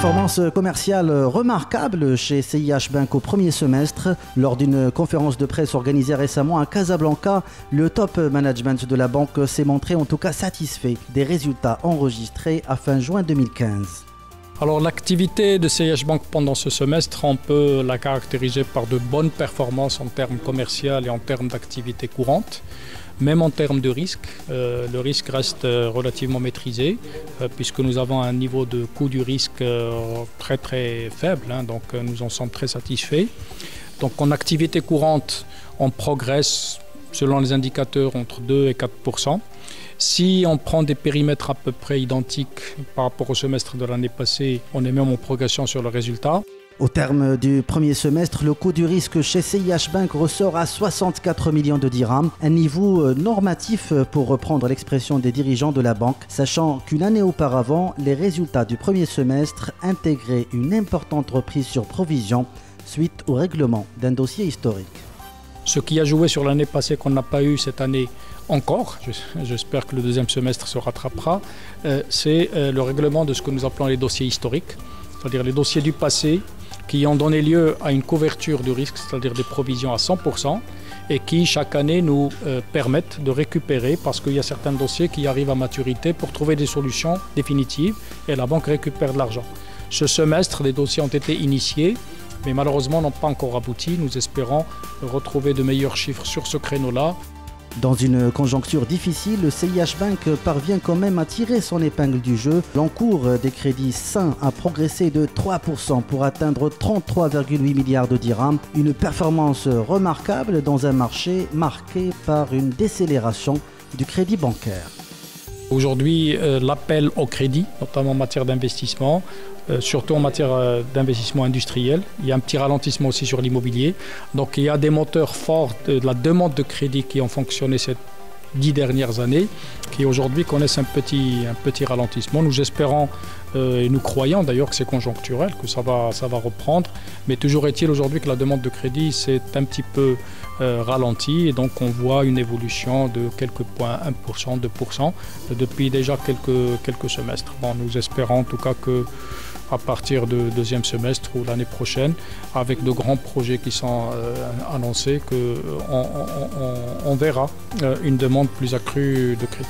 Performance commerciale remarquable chez CIH Bank au premier semestre. Lors d'une conférence de presse organisée récemment à Casablanca, le top management de la banque s'est montré en tout cas satisfait des résultats enregistrés à fin juin 2015. Alors l'activité de CIH Bank pendant ce semestre, on peut la caractériser par de bonnes performances en termes commerciaux et en termes d'activité courante. Même en termes de risque, le risque reste relativement maîtrisé puisque nous avons un niveau de coût du risque très faible, donc nous en sommes très satisfaits. Donc en activité courante, on progresse selon les indicateurs entre 2 et 4%. Si on prend des périmètres à peu près identiques par rapport au semestre de l'année passée, on est même en progression sur le résultat. Au terme du premier semestre, le coût du risque chez CIH Bank ressort à 64 millions de dirhams, un niveau normatif pour reprendre l'expression des dirigeants de la banque, sachant qu'une année auparavant, les résultats du premier semestre intégraient une importante reprise sur provision suite au règlement d'un dossier historique. Ce qui a joué sur l'année passée qu'on n'a pas eu cette année encore, j'espère que le deuxième semestre se rattrapera, c'est le règlement de ce que nous appelons les dossiers historiques, c'est-à-dire les dossiers du passé qui ont donné lieu à une couverture du risque, c'est-à-dire des provisions à 100%, et qui chaque année nous permettent de récupérer, parce qu'il y a certains dossiers qui arrivent à maturité pour trouver des solutions définitives, et la banque récupère de l'argent. Ce semestre, les dossiers ont été initiés, mais malheureusement n'ont pas encore abouti. Nous espérons retrouver de meilleurs chiffres sur ce créneau-là. Dans une conjoncture difficile, le CIH Bank parvient quand même à tirer son épingle du jeu. L'encours des crédits sains a progressé de 3% pour atteindre 33,8 milliards de dirhams. Une performance remarquable dans un marché marqué par une décélération du crédit bancaire. Aujourd'hui, l'appel au crédit, notamment en matière d'investissement, surtout en matière d'investissement industriel. Il y a un petit ralentissement aussi sur l'immobilier. Donc il y a des moteurs forts de la demande de crédit qui ont fonctionné ces 10 dernières années, qui aujourd'hui connaissent un petit ralentissement. Nous espérons et nous croyons d'ailleurs que c'est conjoncturel, que ça va reprendre. Mais toujours est-il aujourd'hui que la demande de crédit s'est un petit peu ralentie, et donc on voit une évolution de quelques points, 1%, 2%, depuis déjà quelques semestres. Bon, nous espérons en tout cas que à partir du deuxième semestre ou l'année prochaine, avec de grands projets qui sont annoncés, qu'on verra une demande plus accrue de crédit.